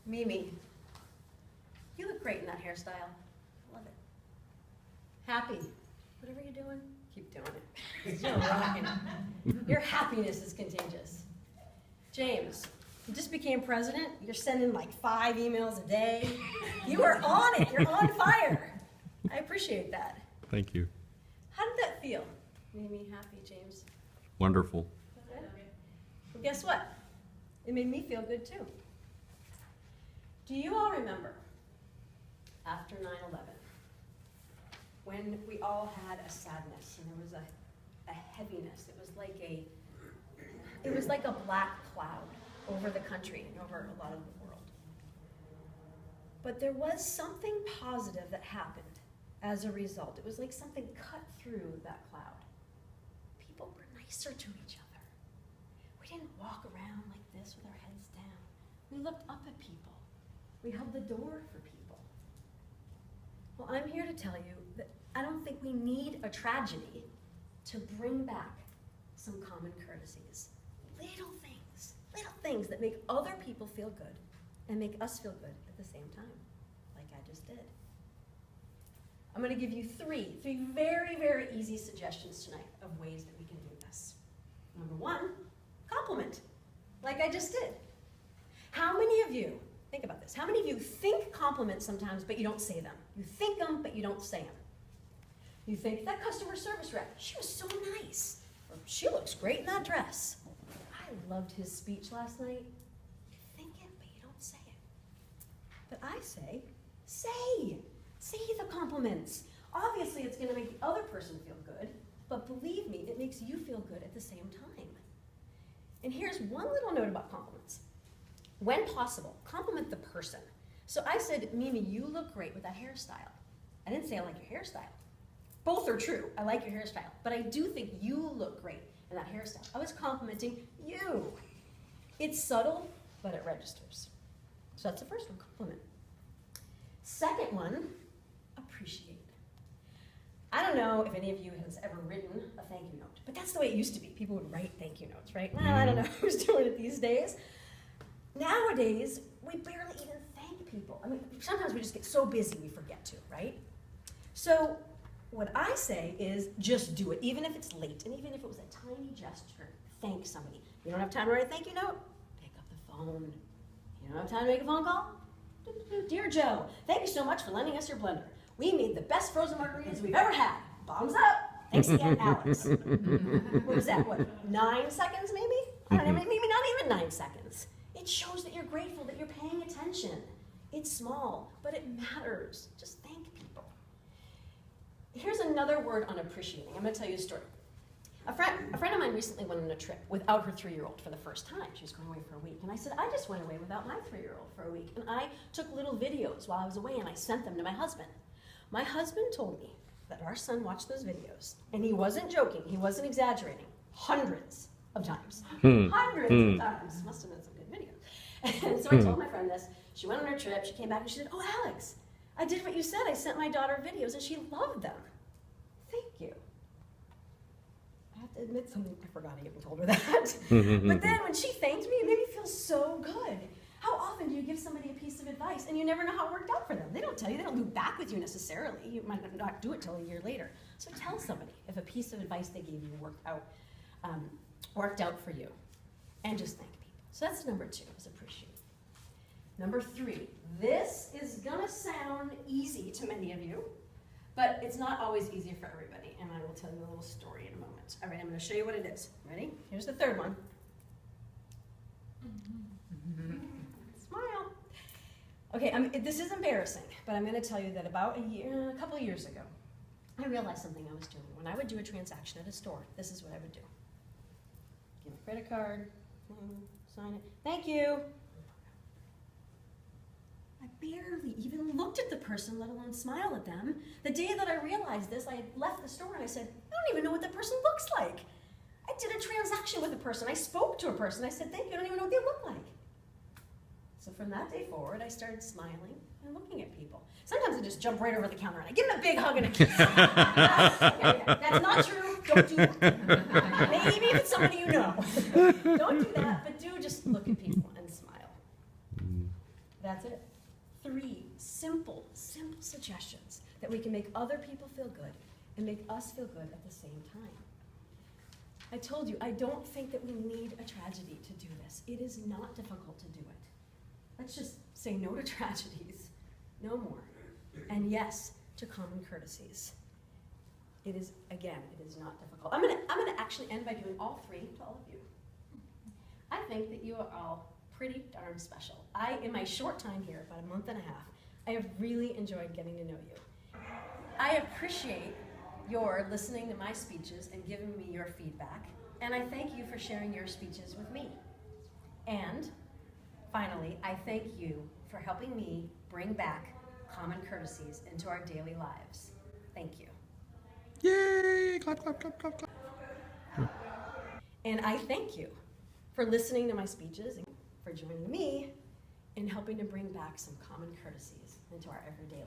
Mimi, you look great in that hairstyle. Love it. Happy. Whatever you're doing, keep doing it. You're rocking it. Your happiness is contagious. James, you just became president. You're sending like 5 emails a day. You are on it. You're on fire. I appreciate that. Thank you. How did that feel? Made me happy, James. Wonderful. Good? Well, guess what? It made me feel good too. Do you all remember after 9/11 when we all had a sadness and there was a heaviness? It was like a black cloud over the country and over a lot of the world. But there was something positive that happened as a result. It was like something cut through that cloud. People were nicer to each other. We didn't walk around like this with our heads down. We looked up at people. We held the door for people. Well, I'm here to tell you that I don't think we need a tragedy to bring back some common courtesies. Little things that make other people feel good and make us feel good at the same time, like I just did. I'm going to give you three very, very easy suggestions tonight of ways that we can do this. Number 1, compliment, like I just did. How many of you, think about this, how many of you think compliments sometimes but you don't say them? You think them but you don't say them. You think, that customer service rep, she was so nice. Or, she looks great in that dress. I loved his speech last night. You think it but you don't say it. But I say the compliments. Obviously it's going to make the other person feel good, but believe me, it makes you feel good at the same time. And here's one little note about compliments. When possible, compliment the person. So I said, Mimi, you look great with that hairstyle. I didn't say I like your hairstyle. Both are true. I like your hairstyle. But I do think you look great in that hairstyle. I was complimenting you. It's subtle, but it registers. So that's the first one, compliment. Second one, appreciate. I don't know if any of you has ever written a thank you note, but that's the way it used to be. People would write thank you notes, right? Well, I don't know who's doing it these days. Nowadays, we barely even thank people. I mean, sometimes we just get so busy we forget to, right? So what I say is just do it, even if it's late, and even if it was a tiny gesture, thank somebody. You don't have time to write a thank you note? Pick up the phone. You don't have time to make a phone call? Dear Joe, thank you so much for lending us your blender. We made the best frozen margaritas we've ever had. Bottoms up. Thanks again, Alex. What was that, 9 seconds maybe? I don't know, maybe not even 9 seconds. It shows that you're grateful, that you're paying attention. It's small, but it matters. Just thank people. Here's another word on appreciating. I'm going to tell you a story. A friend of mine recently went on a trip without her 3-year-old for the first time. She was going away for a week. And I said, I just went away without my 3-year-old for a week. And I took little videos while I was away and I sent them to my husband. My husband told me that our son watched those videos. And he wasn't joking. He wasn't exaggerating. Hundreds of times. Hundreds of times. Must have been some good videos. And so I told my friend this. She went on her trip. She came back and she said, oh, Alex, I did what you said. I sent my daughter videos and she loved them. Thank you. I have to admit something, I forgot I even told her that. But then when she thanked me, it made me feel so good. How often do you give somebody a piece of advice and you never know how it worked out for them? They don't tell you, they don't loop back with you necessarily. You might not do it till a year later. So tell somebody if a piece of advice they gave you worked out for you. And just thank people. So that's number 2, is appreciate. Number 3, this is gonna sound easy to many of you, but it's not always easy for everybody, and I will tell you a little story in a moment. All right, I'm going to show you what it is. Ready? Here's the third one. Smile. Okay, this is embarrassing, but I'm going to tell you that about a couple of years ago, I realized something I was doing. When I would do a transaction at a store, this is what I would do. Give a credit card, sign it. Thank you. I barely even looked at the person, let alone smile at them. The day that I realized this, I left the store and I said, I don't even know what that person looks like. I did a transaction with a person. I spoke to a person. I said, thank you. I don't even know what they look like. So from that day forward, I started smiling and looking at people. Sometimes I just jump right over the counter and I give them a big hug and a kiss. Okay, that's not true. Don't do that. Maybe if it's somebody you know. Don't do that, but do just look at people and smile. That's it. 3 simple suggestions that we can make other people feel good and make us feel good at the same time. I told you, I don't think that we need a tragedy to do this. It is not difficult to do it. Let's just say no to tragedies, no more. And yes to common courtesies. It is, again, it is not difficult. I'm gonna actually end by doing all 3 to all of you. I think that you are all pretty darn special. In my short time here, about a month and a half, I have really enjoyed getting to know you. I appreciate your listening to my speeches and giving me your feedback, and I thank you for sharing your speeches with me. And finally, I thank you for helping me bring back common courtesies into our daily lives. Thank you. Yay! Clap, clap, clap, clap, clap. And I thank you for listening to my speeches and for joining me in helping to bring back some common courtesies into our everyday life.